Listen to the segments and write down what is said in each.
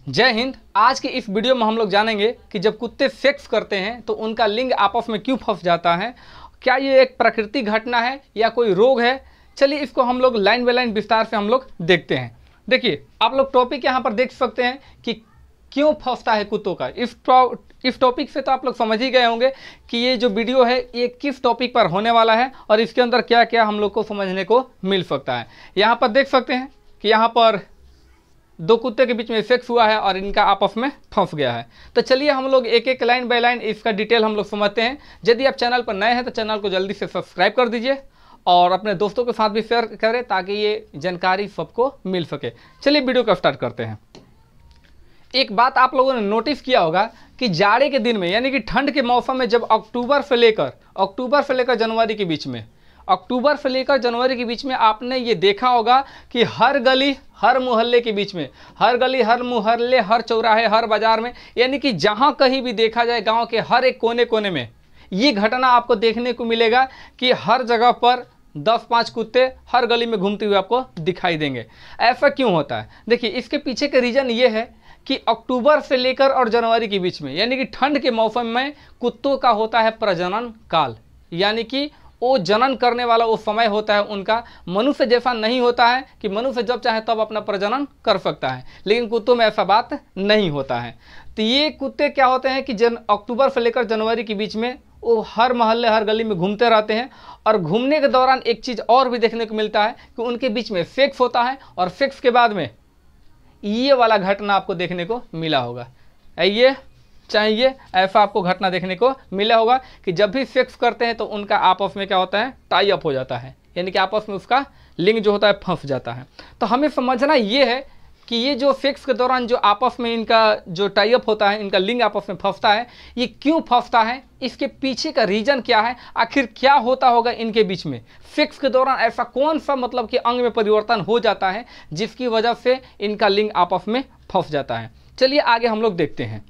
जय हिंद। आज के इस वीडियो में हम लोग जानेंगे कि जब कुत्ते सेक्स करते हैं तो उनका लिंग आपस में क्यों फंस जाता है। क्या ये एक प्राकृतिक घटना है या कोई रोग है? चलिए इसको हम लोग लाइन बाय लाइन विस्तार से हम लोग देखते हैं। देखिए, आप लोग टॉपिक यहाँ पर देख सकते हैं कि क्यों फंसता है कुत्तों का। इस टॉपिक से तो आप लोग समझ ही गए होंगे कि ये जो वीडियो है ये किस टॉपिक पर होने वाला है और इसके अंदर क्या क्या हम लोग को समझने को मिल सकता है। यहाँ पर देख सकते हैं कि यहाँ पर दो कुत्ते के बीच में सेक्स हुआ है और इनका आपस में फंस गया है। तो चलिए हम लोग एक एक लाइन बाय लाइन इसका डिटेल हम लोग समझते हैं। यदि आप चैनल पर नए हैं तो चैनल को जल्दी से सब्सक्राइब कर दीजिए और अपने दोस्तों के साथ भी शेयर करें ताकि ये जानकारी सबको मिल सके। चलिए वीडियो को स्टार्ट करते हैं। एक बात आप लोगों ने नोटिस किया होगा कि जाड़े के दिन में यानी कि ठंड के मौसम में जब अक्टूबर से लेकर जनवरी के बीच में आपने ये देखा होगा कि हर गली हर मोहल्ले के बीच में, हर गली हर मोहल्ले हर चौराहे हर बाजार में, यानी कि जहाँ कहीं भी देखा जाए गांव के हर एक कोने कोने में ये घटना आपको देखने को मिलेगा कि हर जगह पर 10-5 कुत्ते हर गली में घूमते हुए आपको दिखाई देंगे। ऐसा क्यों होता है? देखिए, इसके पीछे का रीज़न ये है कि अक्टूबर से लेकर और जनवरी के बीच में यानी कि ठंड के मौसम में कुत्तों का होता है प्रजनन काल, यानी कि वो जनन करने वाला वो समय होता है उनका। मनुष्य जैसा नहीं होता है कि मनुष्य जब चाहे तब अपना प्रजनन कर सकता है, लेकिन कुत्तों में ऐसा बात नहीं होता है। तो ये कुत्ते क्या होते हैं कि अक्टूबर से लेकर जनवरी के बीच में वो हर मोहल्ले हर गली में घूमते रहते हैं और घूमने के दौरान एक चीज़ और भी देखने को मिलता है कि उनके बीच में सेक्स होता है और सेक्स के बाद में ये वाला घटना आपको देखने को मिला होगा। ये चाहिए ऐसा आपको घटना देखने को मिला होगा कि जब भी सेक्स करते हैं तो उनका आपस में क्या होता है, टाई अप हो जाता है, यानी कि आपस में उसका लिंग जो होता है फंस जाता है। तो हमें समझना ये है कि ये जो सेक्स के दौरान जो आपस में इनका जो टाई अप होता है, इनका लिंग आपस में फंसता है, ये क्यों फंसता है, इसके पीछे का रीजन क्या है, आखिर क्या होता होगा इनके बीच में। सेक्स के दौरान ऐसा कौन सा मतलब कि अंग में परिवर्तन हो जाता है जिसकी वजह से इनका लिंग आपस में फंस जाता है। चलिए आगे हम लोग देखते हैं।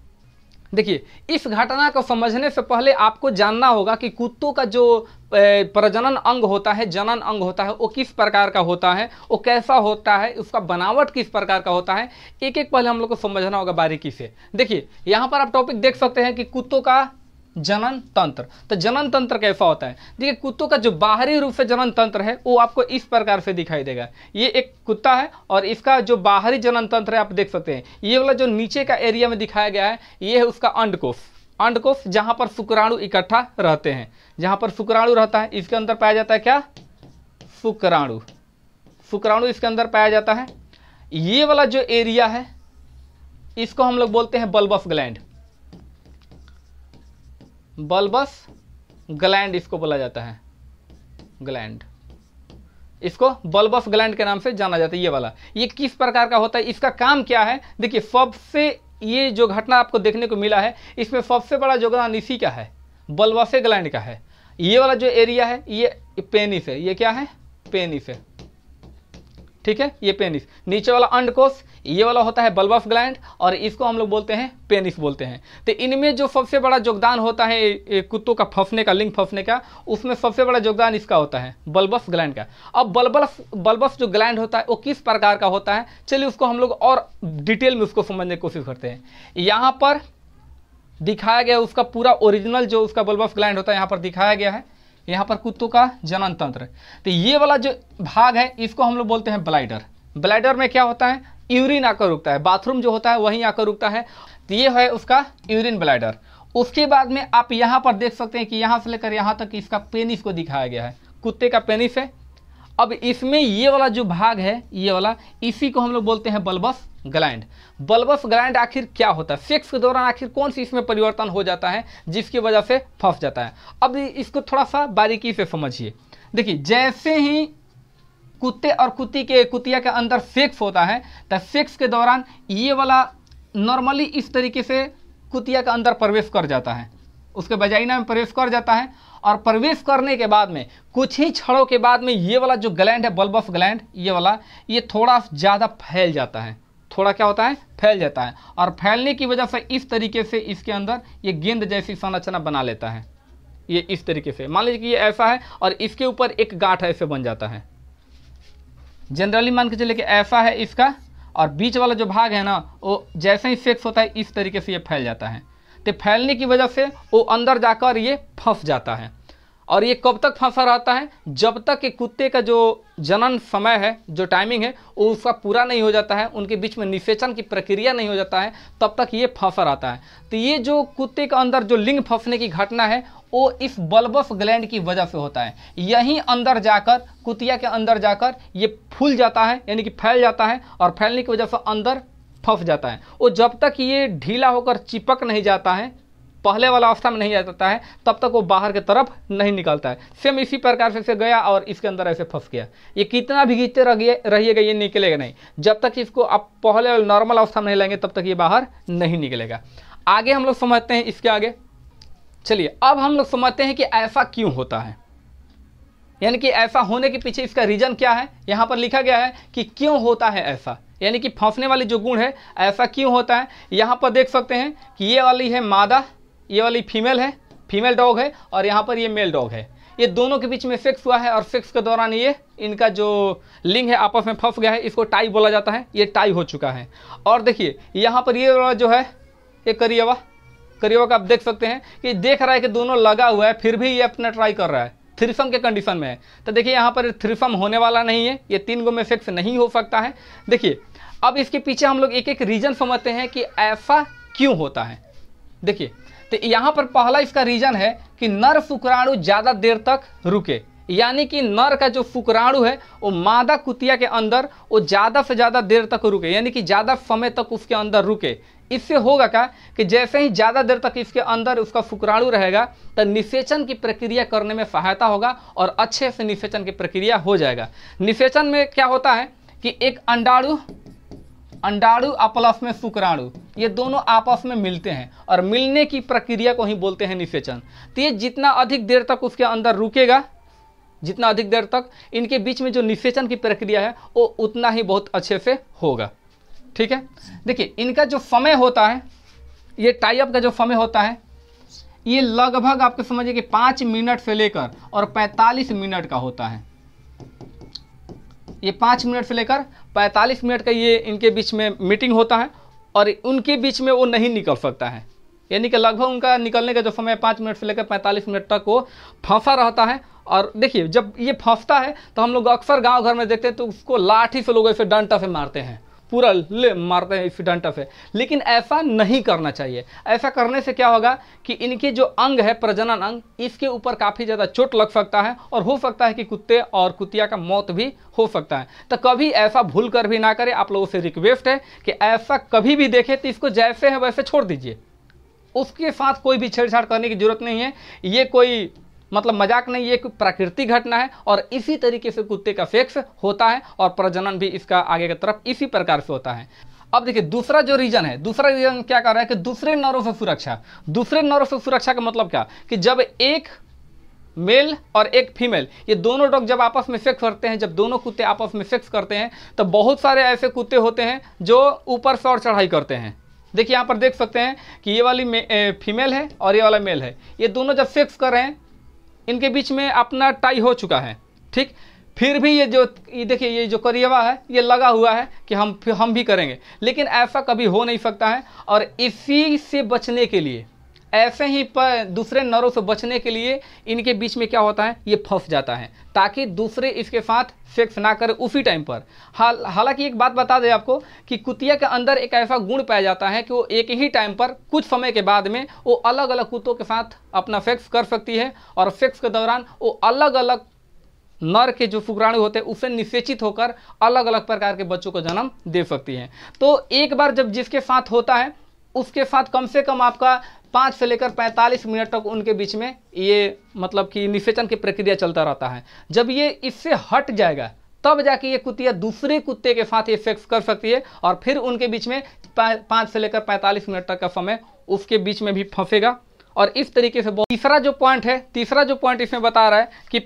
देखिए, इस घटना को समझने से पहले आपको जानना होगा कि कुत्तों का जो प्रजनन अंग होता है, जनन अंग होता है, वो किस प्रकार का होता है, वो कैसा होता है, उसका बनावट किस प्रकार का होता है। एक एक पहले हम लोग को समझना होगा बारीकी से। देखिए, यहाँ पर आप टॉपिक देख सकते हैं कि कुत्तों का जनन तंत्र। तो जनन तंत्र कैसा होता है? देखिए, कुत्तों का जो बाहरी रूप से जनन तंत्र है वो आपको इस प्रकार से दिखाई देगा। ये एक कुत्ता है और इसका जो बाहरी जनन तंत्र है आप देख सकते हैं। ये वाला जो नीचे का एरिया में दिखाया गया है ये है उसका अंडकोश, जहाँ पर शुक्राणु इकट्ठा रहते हैं। जहाँ पर शुक्राणु रहता है इसके अंदर पाया जाता है क्या? शुक्राणु इसके अंदर पाया जाता है। ये वाला जो एरिया है इसको हम लोग बोलते हैं बल्बस ग्लैंड इसको बोला जाता है। ग्लैंड, इसको बल्बस ग्लैंड के नाम से जाना जाता है। ये वाला ये किस प्रकार का होता है, इसका काम क्या है? देखिए, सबसे ये जो घटना आपको देखने को मिला है इसमें सबसे बड़ा योगदान इसी का है, बल्बस ग्लैंड का है। ये वाला जो एरिया है ये पेनिस है। ये क्या है? पेनिस है, ठीक है, ये पेनिस। नीचे वाला अंडकोश ये वाला होता है बल्बस ग्लैंड और इसको हम लोग बोलते हैं पेनिस बोलते हैं। तो इनमें जो सबसे बड़ा योगदान होता है कुत्तों का फंसने का, लिंग फंसने का, उसमें सबसे बड़ा योगदान इसका होता है बल्बस ग्लैंड का। अब बल्बस जो ग्लैंड होता है वो किस प्रकार का होता है, चलिए उसको हम लोग और डिटेल में उसको समझने की कोशिश करते हैं। यहाँ पर दिखाया गया उसका पूरा ओरिजिनल जो उसका बल्बस ग्लैंड होता है यहाँ पर दिखाया गया है। यहाँ पर कुत्तों का जनन तंत्र। तो ये वाला जो भाग है इसको हम लोग बोलते हैं ब्लैडर। ब्लैडर में क्या होता है? यूरिन आकर रुकता है, बाथरूम जो होता है वहीं आकर रुकता है। तो ये है उसका यूरिन ब्लैडर। उसके बाद में आप यहाँ पर देख सकते हैं कि यहाँ से लेकर यहाँ तक इसका पेनिस को दिखाया गया है, कुत्ते का पेनिस है। अब इसमें ये वाला जो भाग है ये वाला, इसी को हम लोग बोलते हैं बल्बस ग्लैंड। बल्बस ग्लैंड आखिर क्या होता है? सेक्स के दौरान आखिर कौन सी इसमें परिवर्तन हो जाता है जिसकी वजह से फंस जाता है? अब इसको थोड़ा सा बारीकी से समझिए। देखिए, जैसे ही कुत्ते और कुतिया के अंदर सेक्स होता है तो सेक्स के दौरान ये वाला नॉर्मली इस तरीके से कुतिया के अंदर प्रवेश कर जाता है, उसके वजाइना में प्रवेश कर जाता है और प्रवेश करने के बाद में कुछ ही क्षणों के बाद में ये वाला जो ग्लैंड है बल्बस ग्लैंड ये वाला, ये थोड़ा ज़्यादा फैल जाता है। थोड़ा क्या होता है? फैल जाता है और फैलने की वजह से इस तरीके से इसके अंदर ये गेंद जैसी संरचना बना लेता है। ये इस तरीके से मान लीजिए कि ये ऐसा है और इसके ऊपर एक गांठ ऐसे बन जाता है। जनरली मान के चले कि ऐसा है इसका और बीच वाला जो भाग है ना वो जैसे ही फिक्स होता है इस तरीके से ये फैल जाता है। तो फैलने की वजह से वो अंदर जाकर ये फंस जाता है। और ये कब तक फंसा रहता है? जब तक कि कुत्ते का जो जनन समय है, जो टाइमिंग है, वो उसका पूरा नहीं हो जाता है, उनके बीच में निषेचन की प्रक्रिया नहीं हो जाता है, तब तक ये फंसा रहता है। तो ये जो कुत्ते के अंदर जो लिंग फंसने की घटना है वो इस बल्बस ग्लैंड की वजह से होता है। यहीं अंदर जाकर, कुतिया के अंदर जाकर ये फूल जाता है, यानी कि फैल जाता है, और फैलने की वजह से अंदर फंस जाता है। वो जब तक ये ढीला होकर चिपक नहीं जाता है, पहले वाला अवस्था में नहीं आ जाता है, तब तक वो बाहर की तरफ नहीं निकलता है। सेम इसी प्रकार से गया और इसके अंदर ऐसे फंस गया। ये कितना भी खींचते रहिएगा ये निकलेगा नहीं। जब तक इसको आप पहले नॉर्मल अवस्था में नहीं लाएंगे तब तक ये बाहर नहीं निकलेगा। आगे हम लोग समझते हैं इसके आगे। चलिए अब हम लोग समझते हैं कि ऐसा क्यों होता है, यानी कि ऐसा होने के पीछे इसका रीजन क्या है। यहाँ पर लिखा गया है कि क्यों होता है ऐसा, यानी कि फंसने वाली जो गुण है ऐसा क्यों होता है। यहाँ पर देख सकते हैं कि ये वाली है मादा, ये वाली फीमेल है, फीमेल डॉग है, और यहाँ पर ये मेल डॉग है। ये दोनों के बीच में सेक्स हुआ है और सेक्स के दौरान ये इनका जो लिंग है आपस में फंस गया है, इसको टाई बोला जाता है। ये टाई हो चुका है। और देखिए यहाँ पर ये वाला जो है ये करियवा का आप देख सकते हैं कि देख रहा है कि दोनों लगा हुआ है, फिर भी ये अपना ट्राई कर रहा है, थ्रीसम के कंडीशन में है। तो देखिए यहाँ पर थ्रीसम होने वाला नहीं है, ये 3 गो में सेक्स नहीं हो सकता है। देखिए अब इसके पीछे हम लोग एक एक रीजन समझते हैं कि ऐसा क्यों होता है। देखिए तो यहाँ पर पहला इसका रीजन है कि नर शुक्राणु ज़्यादा देर तक रुके, यानी कि नर का जो शुक्राणु है वो मादा कुतिया के अंदर वो ज़्यादा से ज़्यादा देर तक रुके, यानी कि ज़्यादा समय तक उसके अंदर रुके। इससे होगा क्या कि जैसे ही ज़्यादा देर तक इसके अंदर उसका शुक्राणु रहेगा तो निषेचन की प्रक्रिया करने में सहायता होगा और अच्छे से निषेचन की प्रक्रिया हो जाएगा। निषेचन में क्या होता है कि एक अंडाणु प्लस में शुक्राणु, ये दोनों आपस में मिलते हैं और मिलने की प्रक्रिया को ही बोलते हैं निषेचन। तो ये जितना अधिक देर तक उसके अंदर रुकेगा, जितना अधिक देर तक इनके बीच में जो निषेचन की प्रक्रिया है वो उतना ही बहुत अच्छे से होगा। ठीक है, देखिए इनका जो समय होता है, ये टाइप का जो समय होता है ये लगभग आपके समझिए कि 5 मिनट से लेकर और 45 मिनट का होता है। ये 5 मिनट से लेकर 45 मिनट का ये इनके बीच में मीटिंग होता है और उनके बीच में वो नहीं निकल सकता है, यानी कि लगभग उनका निकलने का जो समय 5 मिनट से लेकर 45 मिनट तक वो फंसा रहता है। और देखिए जब ये फंसता है तो हम लोग अक्सर गांव घर में देखते हैं तो उसको लाठी से लोग ऐसे डंडा से मारते हैं, पूरा ले मारते हैं इस डंडा से, लेकिन ऐसा नहीं करना चाहिए। ऐसा करने से क्या होगा कि इनके जो अंग है, प्रजनन अंग, इसके ऊपर काफ़ी ज़्यादा चोट लग सकता है और हो सकता है कि कुत्ते और कुतिया का मौत भी हो सकता है। तो कभी ऐसा भूल कर भी ना करें। आप लोगों से रिक्वेस्ट है कि ऐसा कभी भी देखें तो इसको जैसे है वैसे छोड़ दीजिए, उसके साथ कोई भी छेड़छाड़ करने की जरूरत नहीं है। ये कोई मतलब मजाक नहीं, ये कोई प्राकृतिक घटना है और इसी तरीके से कुत्ते का सेक्स होता है और प्रजनन भी इसका आगे की तरफ इसी प्रकार से होता है। अब देखिए दूसरा जो रीजन है, दूसरा रीजन क्या कर रहा है कि दूसरे नरों से सुरक्षा। दूसरे नरों से सुरक्षा का मतलब क्या कि जब एक मेल और एक फीमेल, ये दोनों डॉग जब आपस में सेक्स करते हैं, जब दोनों कुत्ते आपस में सेक्स करते हैं तो बहुत सारे ऐसे कुत्ते होते हैं जो ऊपर से और चढ़ाई करते हैं। देखिए यहाँ पर देख सकते हैं कि ये वाली फीमेल है और ये वाला मेल है, ये दोनों जब सेक्स कर रहे हैं इनके बीच में अपना टाई हो चुका है। ठीक, फिर भी ये देखिए ये जो करियवा है ये लगा हुआ है कि हम भी करेंगे, लेकिन ऐसा कभी हो नहीं सकता है। और इसी से बचने के लिए, ऐसे ही पर दूसरे नरों से बचने के लिए इनके बीच में क्या होता है, ये फंस जाता है ताकि दूसरे इसके साथ सेक्स ना करे उसी टाइम पर। हालांकि एक बात बता दें आपको कि कुतिया के अंदर एक ऐसा गुण पाया जाता है कि वो एक ही टाइम पर कुछ समय के बाद में वो अलग अलग कुत्तों के साथ अपना सेक्स कर सकती है और सेक्स के दौरान वो अलग अलग नर के जो शुक्राणु होते हैं उससे निषेचित होकर अलग अलग प्रकार के बच्चों को जन्म दे सकती हैं। तो एक बार जब जिसके साथ होता है उसके साथ कम से कम आपका 5 से लेकर 45 मिनट तक उनके बीच में ये मतलब कि निषेचन की प्रक्रिया चलता रहता है। जब ये इससे हट जाएगा तब जाके ये कुतिया दूसरे कुत्ते के साथ ये सेक्स कर सकती है और फिर उनके बीच में 5 से लेकर 45 मिनट तक का समय उसके बीच में भी फंसेगा। और इस तरीके से तीसरा जो पॉइंट इसमें बता रहा है कि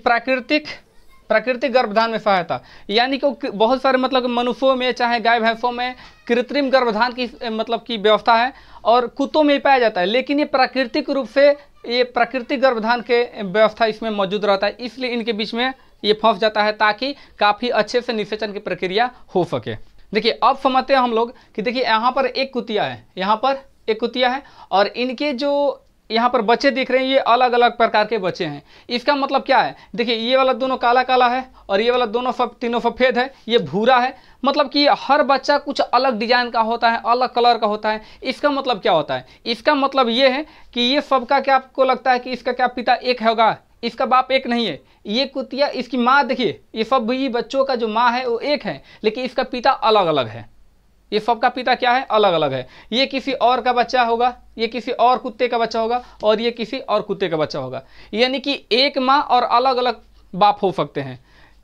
प्राकृतिक गर्भधान में सहायता, यानी कि बहुत सारे मतलब मनुष्यों में चाहे गाय भैंसों में कृत्रिम गर्भधान की मतलब की व्यवस्था है और कुत्तों में ही पाया जाता है, लेकिन ये प्राकृतिक रूप से ये प्राकृतिक गर्भधान के व्यवस्था इसमें मौजूद रहता है, इसलिए इनके बीच में ये फंस जाता है ताकि काफ़ी अच्छे से निषेचन की प्रक्रिया हो सके। देखिए अब समझते हैं हम लोग कि देखिए यहाँ पर एक कुतिया है, यहाँ पर एक कुतिया है और इनके जो यहाँ पर बच्चे दिख रहे हैं ये अलग अलग प्रकार के बच्चे हैं। इसका मतलब क्या है, देखिए ये वाला दोनों काला काला है और ये वाला दोनों तीनों सफ़ेद है, ये भूरा है। मतलब कि हर बच्चा कुछ अलग डिजाइन का होता है, अलग कलर का होता है। इसका मतलब क्या होता है, इसका मतलब ये है कि ये सबका क्या आपको लगता है कि इसका क्या पिता एक होगा, इसका बाप एक नहीं है। ये कुतिया इसकी माँ देखिए, ये सब भी बच्चों का जो माँ है वो एक है, लेकिन इसका पिता अलग अलग है। ये सबका पिता क्या है, अलग अलग है। ये किसी और का बच्चा होगा, ये किसी और कुत्ते का बच्चा होगा और ये किसी और कुत्ते का बच्चा होगा। यानी कि एक माँ और अलग अलग बाप हो सकते हैं।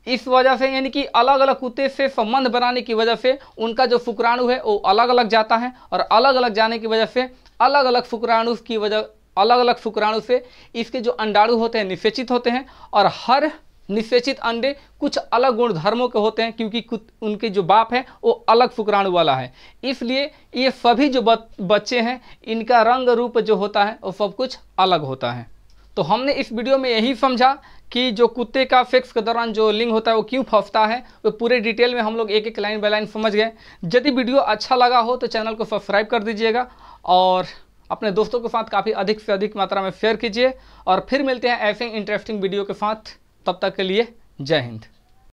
इस वजह से यानी कि अलग अलग कुत्ते से संबंध बनाने की वजह से उनका जो शुक्राणु है वो अलग अलग जाता है और अलग अलग जाने की वजह से अलग अलग शुक्राणु की वजह अलग अलग शुक्राणु से इसके जो अंडाणु होते हैं निषेचित होते हैं और हर निषेचित अंडे कुछ अलग गुणधर्मों के होते हैं, क्योंकि उनके जो बाप है वो अलग शुक्राणु वाला है। इसलिए ये सभी जो बच्चे हैं इनका रंग रूप जो होता है वो सब कुछ अलग होता है। तो हमने इस वीडियो में यही समझा कि जो कुत्ते का सेक्स के दौरान जो लिंग होता है वो क्यों फंसता है, वो पूरे डिटेल में हम लोग एक एक लाइन बाय लाइन समझ गए। यदि वीडियो अच्छा लगा हो तो चैनल को सब्सक्राइब कर दीजिएगा और अपने दोस्तों के साथ काफ़ी अधिक से अधिक मात्रा में शेयर कीजिए। और फिर मिलते हैं ऐसे इंटरेस्टिंग वीडियो के साथ, तब तक के लिए जय हिंद।